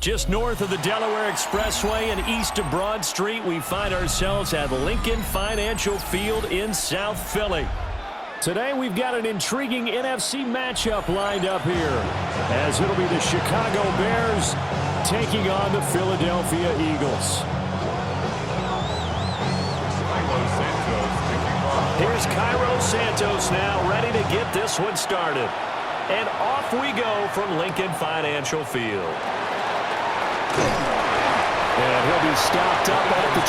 Just north of the Delaware Expressway and east of Broad Street, we find ourselves at Lincoln Financial Field in South Philly. Today we've got an intriguing NFC matchup lined up here, as it'll be the Chicago Bears taking on the Philadelphia Eagles. Here's Cairo Santos now, ready to get this one started. And off we go from Lincoln Financial Field. And he'll be stopped up at the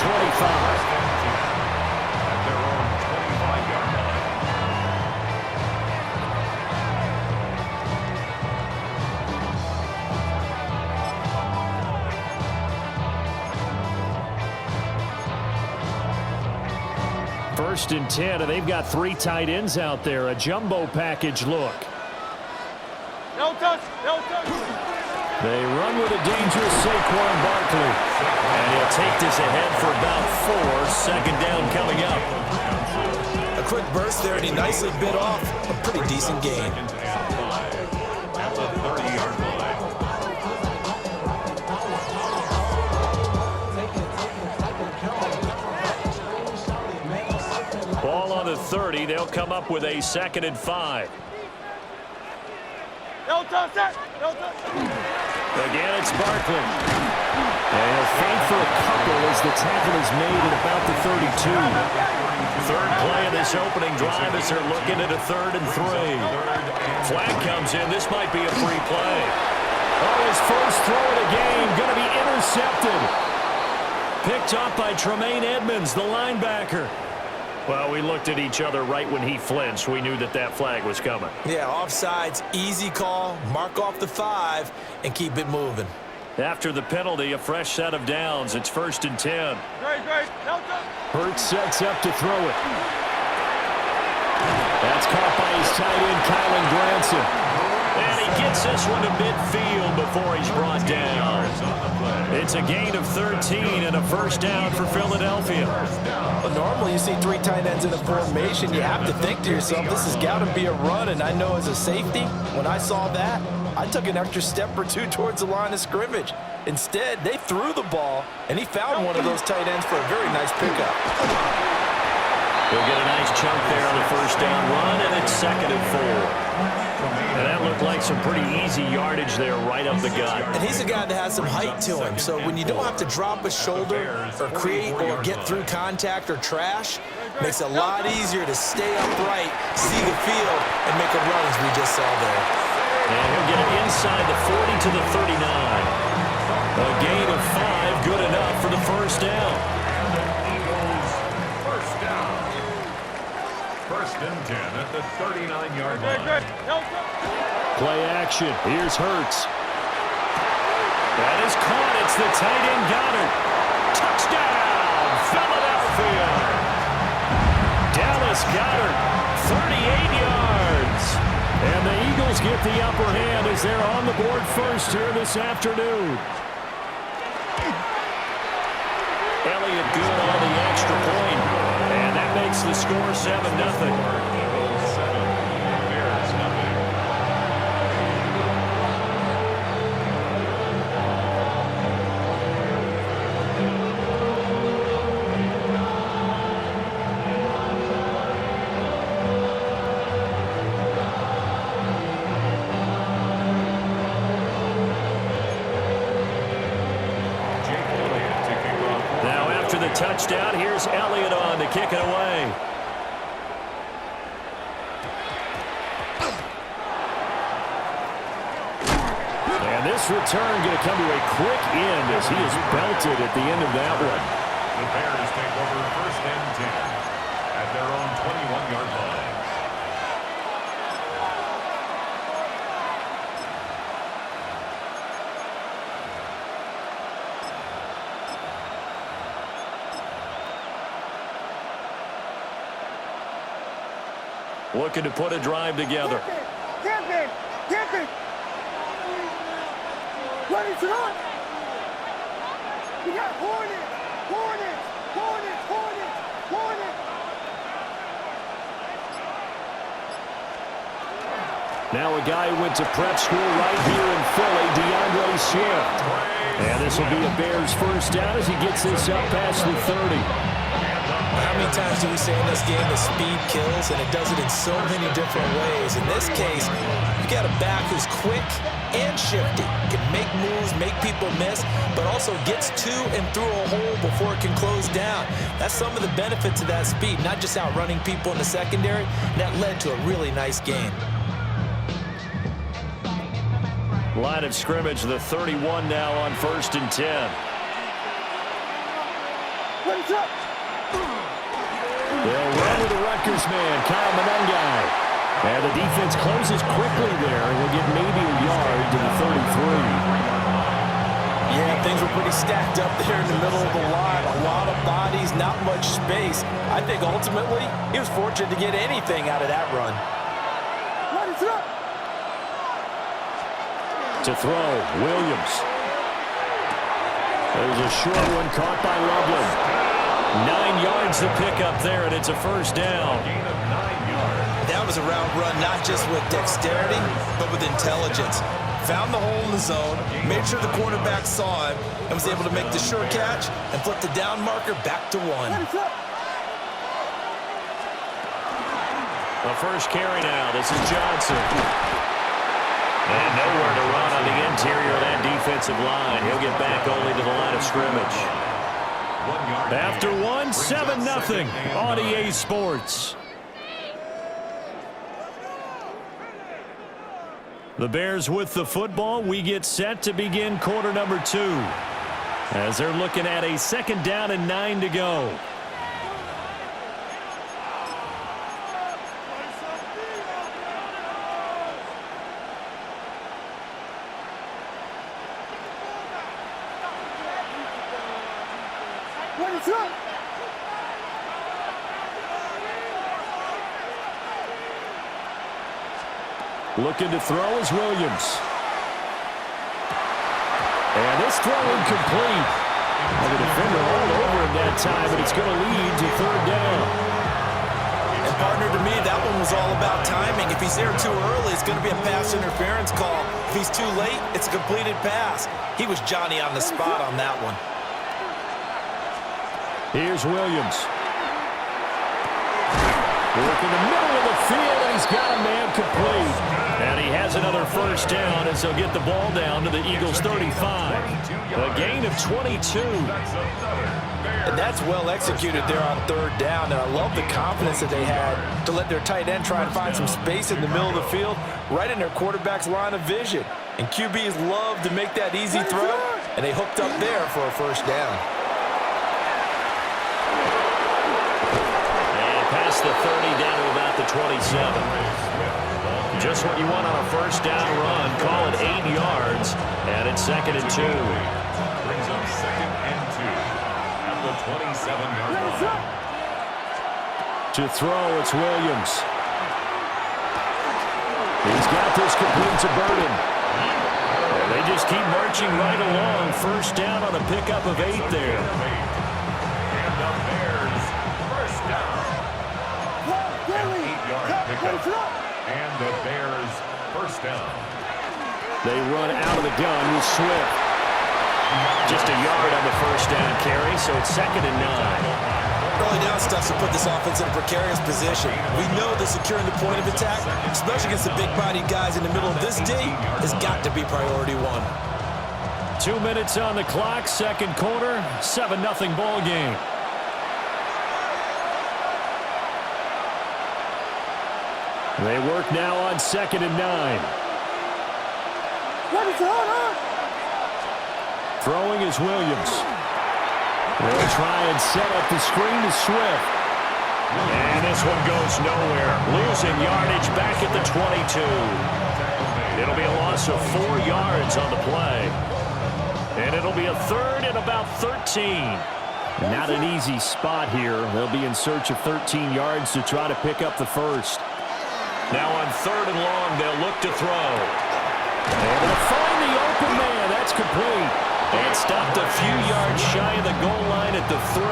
25. First and 10, and they've got 3 tight ends out there. A jumbo package look. No touch, no touch. They run with a dangerous Saquon Barkley. And he'll take this ahead for about 4. Second down coming up. A quick burst there, and he nicely bit off a pretty decent gain. Ball on the 30. They'll come up with a 2nd and 5. No touch, no touch. Again, it's Barkley. And he'll feint for a couple as the tackle is made at about the 32. Third play of this opening drive as they're looking at a 3rd and 3. Flag comes in. This might be a free play. Oh, his first throw of the game going to be intercepted. Picked up by Tremaine Edmonds, the linebacker. Well, we looked at each other right when he flinched. We knew that that flag was coming. Yeah, offsides, easy call, mark off the 5, and keep it moving. After the penalty, a fresh set of downs. It's 1st and 10. Great, no touch. Hurts sets up to throw it. That's caught by his tight end, Kylan Granson. And he gets this one to midfield before he's brought down. It's a gain of 13 and a first down for Philadelphia. Well, normally you see 3 tight ends in a formation. You have to think to yourself, this has got to be a run. And I know as a safety, when I saw that, I took an extra step or 2 towards the line of scrimmage. Instead, they threw the ball, and he found one of those tight ends for a very nice pickup. He'll get a nice chunk there on the first down run, and it's 2nd and 4. And that looked like some pretty easy yardage there right up the gut. And he's a guy that has some height to him, so when you don't have to drop a shoulder or create or get through contact or trash, makes it a lot easier to stay upright, see the field, and make a run as we just saw there. And he'll get it inside the 40 to the 39. A gain of 5, good enough for the first down. First down. 1st and 10 at the 39-yard line. No touch. Play action. Here's Hurts. That is caught. It's the tight end Goddard. Touchdown, Philadelphia. Dallas Goddard, 38 yards. And the Eagles get the upper hand as they're on the board first here this afternoon. Elliott good on the extra point. And that makes the score 7-0. Touchdown. Here's Elliott on to kick it away. And this return going to come to a quick end as he is belted at the end of that one. The Bears take over 1st and 10 at their own 21-yard line. Looking to put a drive together. Camp it. Ready to run. We got Hornets. Now a guy who went to prep school right here in Philly, DeAndre Swift. And this will be a Bears first down as he gets this up past the 30. How many times do we say in this game that speed kills, and it does it in so many different ways? In this case, you got a back who's quick and shifty, can make moves, make people miss, but also gets to and through a hole before it can close down. That's some of the benefits of that speed, not just outrunning people in the secondary. And that led to a really nice game. Line of scrimmage, the 31 now on 1st and 10. They'll run with the Rutgers man, Kyle Monangai. And the defense closes quickly there, and will get maybe a yard to the 33. Yeah, things were pretty stacked up there in the middle of the line. A lot of bodies, not much space. I think ultimately he was fortunate to get anything out of that run. To throw, Williams. There's a short one caught by Loveland. 9 yards to pick up there, and it's a first down. That was a route run, not just with dexterity, but with intelligence. Found the hole in the zone, made sure the quarterback saw him, and was able to make the sure catch and flip the down marker back to 1. The first carry now. This is Johnson. And nowhere to run on the interior of that defensive line. He'll get back only to the line of scrimmage. After 1, 7-0 on EA Sports. The Bears with the football. We get set to begin quarter number 2. As they're looking at a 2nd down and 9 to go. Looking to throw is Williams. And this throw incomplete. The defender all over him that time, but it's going to lead to 3rd down. And partner, to me, that one was all about timing. If he's there too early, it's going to be a pass interference call. If he's too late, it's a completed pass. He was Johnny on the spot on that one. Here's Williams. Work in the middle of the field, and he's got a man complete. And he has another first down as he'll get the ball down to the Eagles' 35. A gain of 22. And that's well executed there on 3rd down. And I love the confidence that they had to let their tight end try and find some space in the middle of the field, right in their quarterback's line of vision. And QBs love to make that easy throw, and they hooked up there for a first down. Past the 30 down to about the 27. Just what you want on a first down run. Call it 8 yards, and it's 2nd and 2. Brings up 2nd and 2 at the 27-yard line. To throw, it's Williams. He's got this complete to Burden. They just keep marching right along. First down on a pickup of 8 there. And the Bears first down. An 8-yard pickup. And the Bears first down. They run out of the gun with Swift. Just a yard on the first down carry, so it's 2nd and 9. Early down stuff to put this offense in a precarious position. We know that securing the point of attack, especially against the big-bodied guys in the middle of this day, has got to be priority 1. 2 minutes on the clock, 2nd quarter, 7-0 ball game. They work now on 2nd and 9. Throwing is Williams. They'll try and set up the screen to Swift. And this one goes nowhere. Losing yardage back at the 22. It'll be a loss of 4 yards on the play. And it'll be a 3rd and about 13. Not an easy spot here. They'll be in search of 13 yards to try to pick up the first. Now on 3rd and long, they'll look to throw. And they'll find the open man. That's complete. And stopped a few yards shy of the goal line at the 3.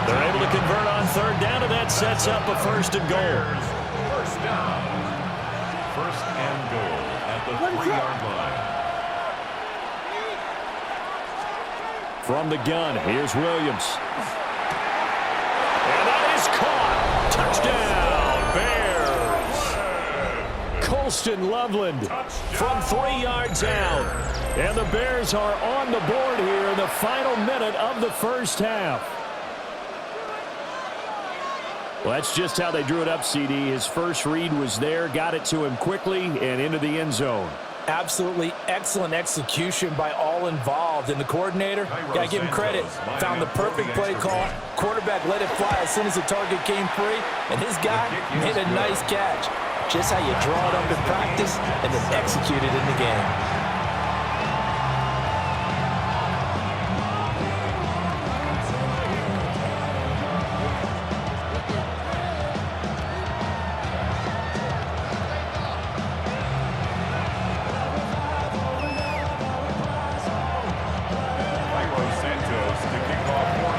They're able to convert on 3rd down, and that sets up a 1st and goal. First down. 1st and goal at the 3-yard line. From the gun, here's Williams. And that is caught. Touchdown, Bears. Colston Loveland from 3 yards out. And the Bears are on the board here in the final minute of the first half. Well, that's just how they drew it up, CD. His first read was there, got it to him quickly, and into the end zone. Absolutely excellent execution by all involved. And the coordinator, got to give him credit, found the perfect play call. Quarterback let it fly as soon as the target came free, and his guy made a nice catch. Just how you draw it up in practice and then execute it in the game.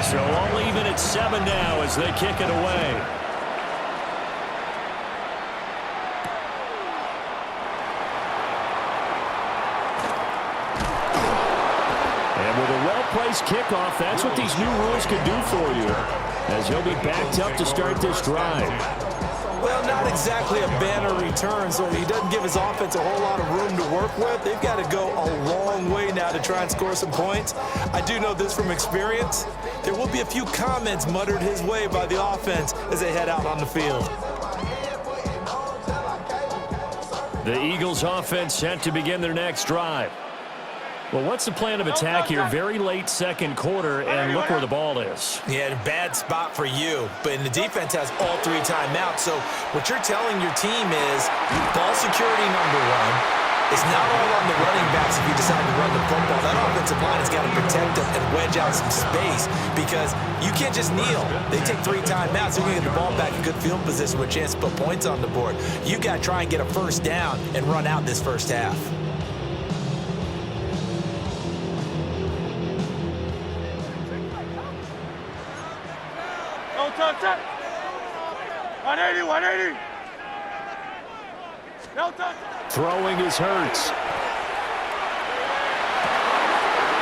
So all even at 7 now as they kick it away. And with a well-placed kickoff, that's what these new rules can do for you, as he'll be backed up to start this drive. Well, not exactly a banner return, so he doesn't give his offense a whole lot of room to work with. They've got to go a long way now to try and score some points. I do know this from experience. There will be a few comments muttered his way by the offense as they head out on the field. The Eagles offense set to begin their next drive. Well, what's the plan of attack here? Very late second quarter, and look where the ball is. Yeah, a bad spot for you, but the defense has all 3 timeouts. So what you're telling your team is ball security number 1. It's not all on the running backs if you decide to run the football. That offensive line has got to protect them and wedge out some space because you can't just kneel. They take 3 timeouts. They're going to get the ball back in good field position with a chance to put points on the board. You got to try and get a first down and run out this first half. Touch. 180, 180. No touch. Throwing is Hurts.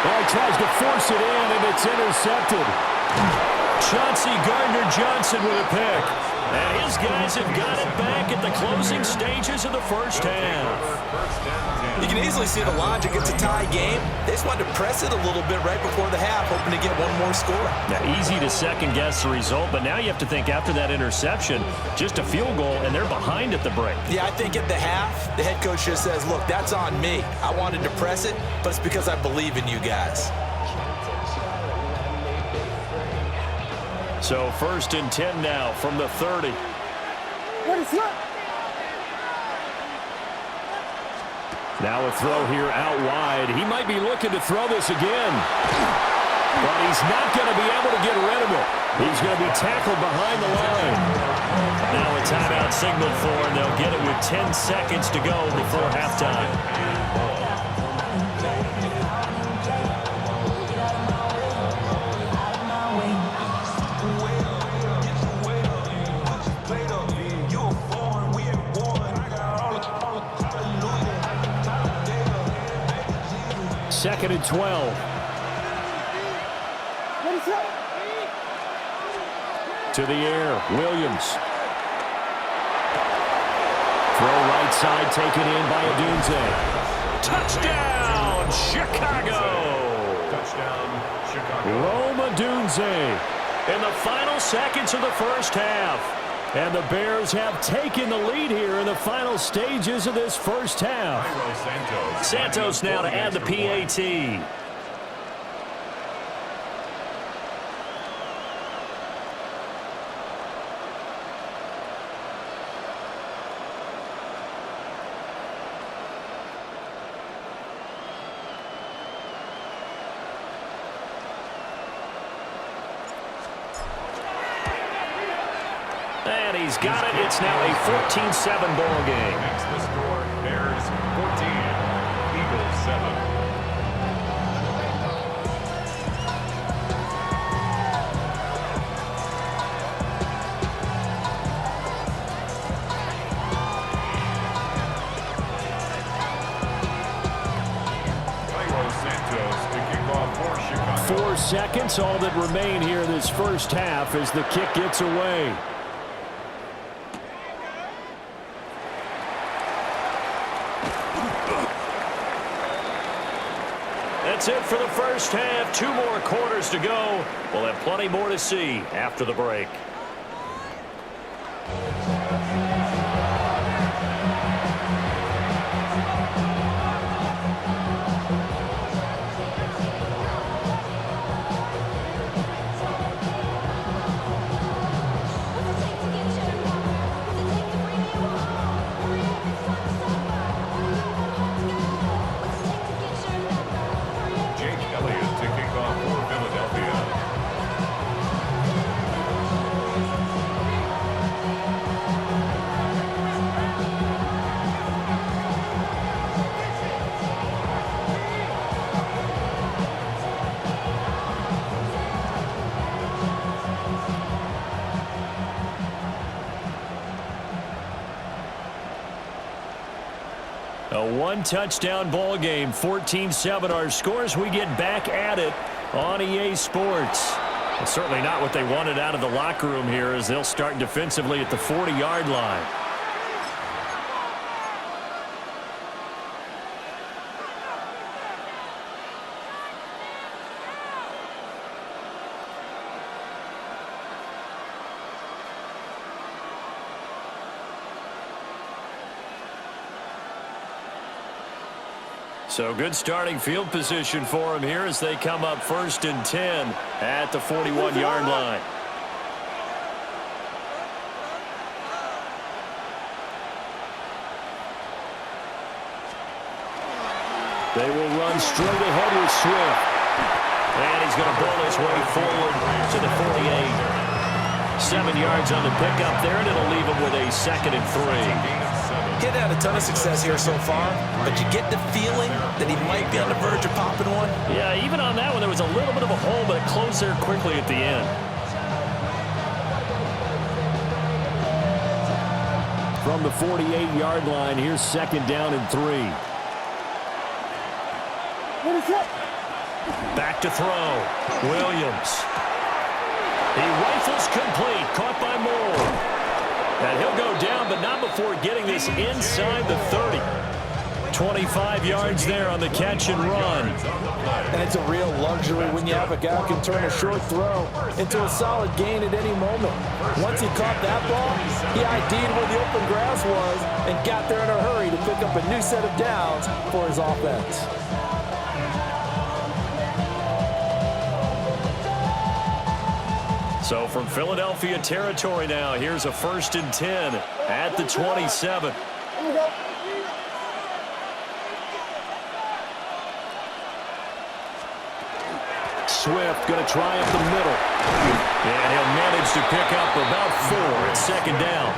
Oh, he tries to force it in, and it's intercepted. Chauncey Gardner-Johnson with a pick. And his guys have got it back at the closing stages of the first half. You can easily see the logic. It's a tie game. They just wanted to press it a little bit right before the half, hoping to get one more score. Now, easy to second-guess the result, but now you have to think after that interception, just a field goal, and they're behind at the break. Yeah, I think at the half, the head coach just says, look, that's on me. I wanted to press it, but it's because I believe in you guys. So 1st and 10 now from the 30. What is that? Now a throw here out wide. He might be looking to throw this again. But he's not going to be able to get rid of it. He's going to be tackled behind the line. Now a timeout signaled for, and they'll get it with 10 seconds to go before halftime. Second and 12. What is that? To the air, Williams. Throw right side, taken in by Adunze. Touchdown, Chicago! Touchdown, Chicago. Rome Adunze in the final seconds of the first half. And the Bears have taken the lead here in the final stages of this first half. Santos now to add the PAT. And he's got it. It's now a 14-7 ball game. Makes the score Bears 14, Eagles 7. 4 seconds, all that remain here this first half as the kick gets away. That's it for the first half. 2 more quarters to go. We'll have plenty more to see after the break. A one-touchdown ball game, 14-7 our scores. We get back at it on EA Sports. Well, certainly not what they wanted out of the locker room here as they'll start defensively at the 40-yard line. So good starting field position for him here as they come up 1st and 10 at the 41-yard line. They will run straight ahead with Swift. And he's going to bowl his way forward to the 48. 7 yards on the pickup there, and it'll leave him with a 2nd and 3. Getting had a ton of success here so far, but you get the feeling that he might be on the verge of popping one. Yeah, even on that one, there was a little bit of a hole, but it closed there quickly at the end. From the 48-yard line, here's 2nd down and 3. Back to throw. Williams. He rifles complete, caught by Moore. And he'll go down, but not before getting this inside the 30. 25 yards there on the catch and run. And it's a real luxury when you have a guy who can turn a short throw into a solid gain at any moment. Once he caught that ball, he ID'd where the open grass was and got there in a hurry to pick up a new set of downs for his offense. So from Philadelphia territory now, here's a 1st and 10 at the 27. Swift going to try up the middle. And he'll manage to pick up about 4 at 2nd down.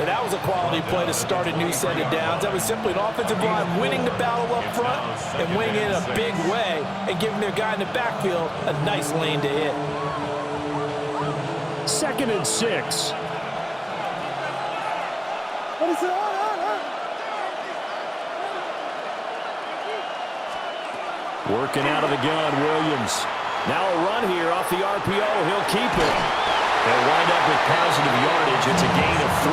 And that was a quality play to start a new set of downs. That was simply an offensive line winning the battle up front and winning it in a big way and giving their guy in the backfield a nice lane to hit. 2nd and 6. Working out of the gun, Williams. Now a run here off the RPO. He'll keep it. They'll wind up with positive yardage. It's a gain of 3,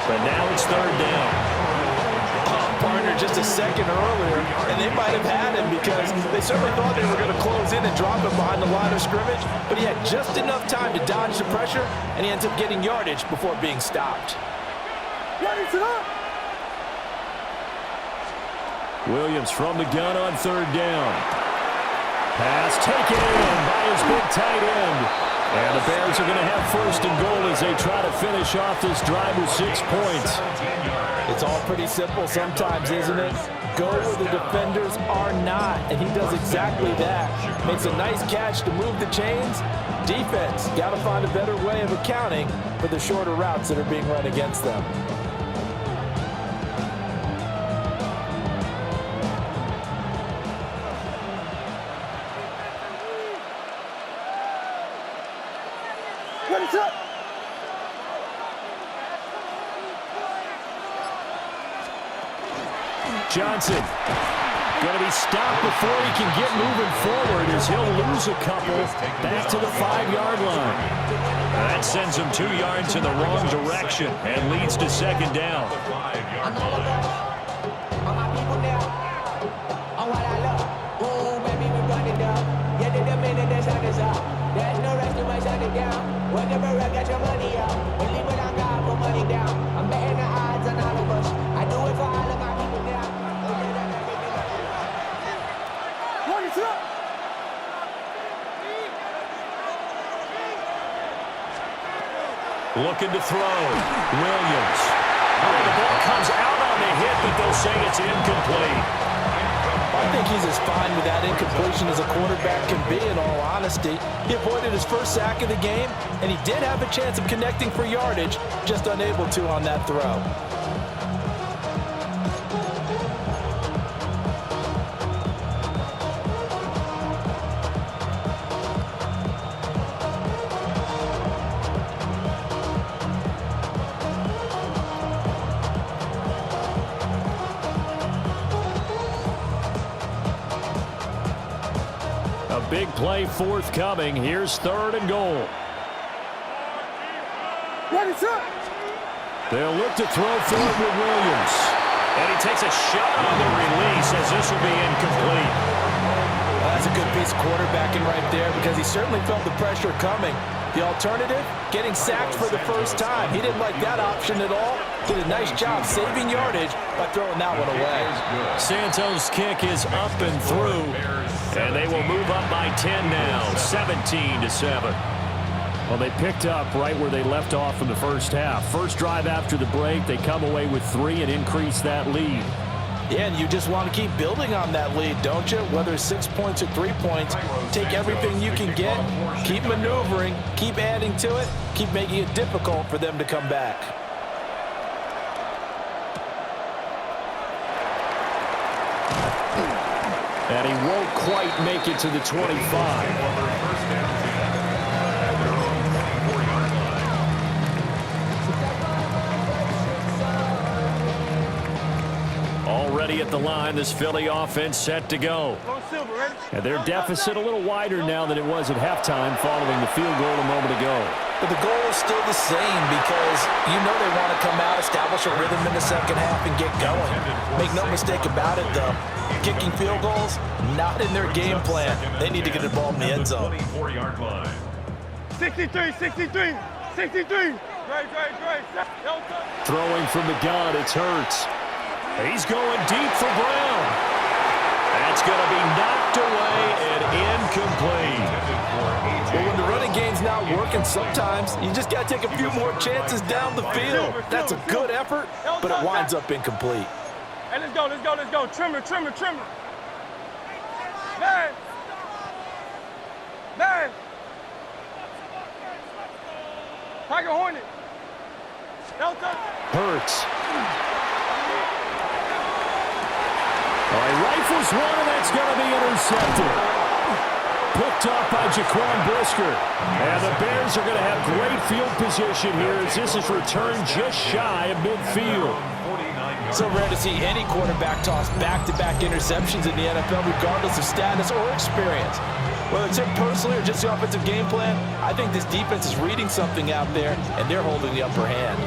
but now it's 3rd down. Partner just a second earlier, and they might have had him because they certainly thought they were going to close in and drop him behind the line of scrimmage, but he had just enough time to dodge the pressure, and he ends up getting yardage before being stopped. Williams from the gun on 3rd down. Pass taken in by his big tight end. And the Bears are going to have 1st and goal as they try to finish off this drive with 6 points. It's all pretty simple sometimes, isn't it? Go where the defenders are not, and he does exactly that. Makes a nice catch to move the chains. Defense, got to find a better way of accounting for the shorter routes that are being run against them. Johnson. Going to be stopped before he can get moving forward as he'll lose a couple back to the 5-yard line. That sends him 2 yards in the wrong direction and leads to second down. There's no rest to my shutting down. Whenever I get your money out, when leave it on God, put money down. I'm betting the odds on all of us. I do it for all of my people now. What is up? Looking to throw. Williams. Oh, the ball comes out on the hit, but they'll say it's incomplete. I think he's as fine with that incompletion as a quarterback can be, in all honesty. He avoided his first sack of the game, and he did have a chance of connecting for yardage, just unable to on that throw. Big play forthcoming. Here's 3rd and goal. What is up? They'll look to throw forward with Williams. And he takes a shot on the release as this will be incomplete. Well, that's a good piece of quarterbacking right there because he certainly felt the pressure coming. The alternative, getting sacked for the first time. He didn't like that option at all. Did a nice job saving yardage by throwing that one away. Santos' kick is up and through. And they will move up by 10 now, 17-7. Well, they picked up right where they left off in the first half. First drive after the break, they come away with 3 and increase that lead. Yeah, and you just want to keep building on that lead, don't you? Whether it's 6 points or 3 points, take everything you can get, keep maneuvering, keep adding to it, keep making it difficult for them to come back. And he won't quite make it to the 25. Already at the line, this Philly offense set to go. And their deficit a little wider now than it was at halftime following the field goal a moment ago. But the goal is still the same because you know they want to come out, establish a rhythm in the second half, and get going. Make no mistake about it, though. Kicking field goals, not in their game plan. They need to get the ball in the end zone. 63, 63, 63. Great. Throwing from the gun, it's Hurts. He's going deep for Brown. That's going to be knocked away and incomplete. Well, when the running game's not working, sometimes you just got to take a few more chances down the field. That's a good effort, but it winds up incomplete. Hey, let's go. Trimmer. Man. Tiger Hornet. Delta. Hurts. All right, rifles one, and that's going to be intercepted. Picked off by Jaquan Brisker. And the Bears are going to have great field position here as this is returned just shy of midfield. So rare to see any quarterback toss back-to-back interceptions in the NFL, regardless of status or experience. Whether it's him personally or just the offensive game plan, I think this defense is reading something out there, and they're holding the upper hand.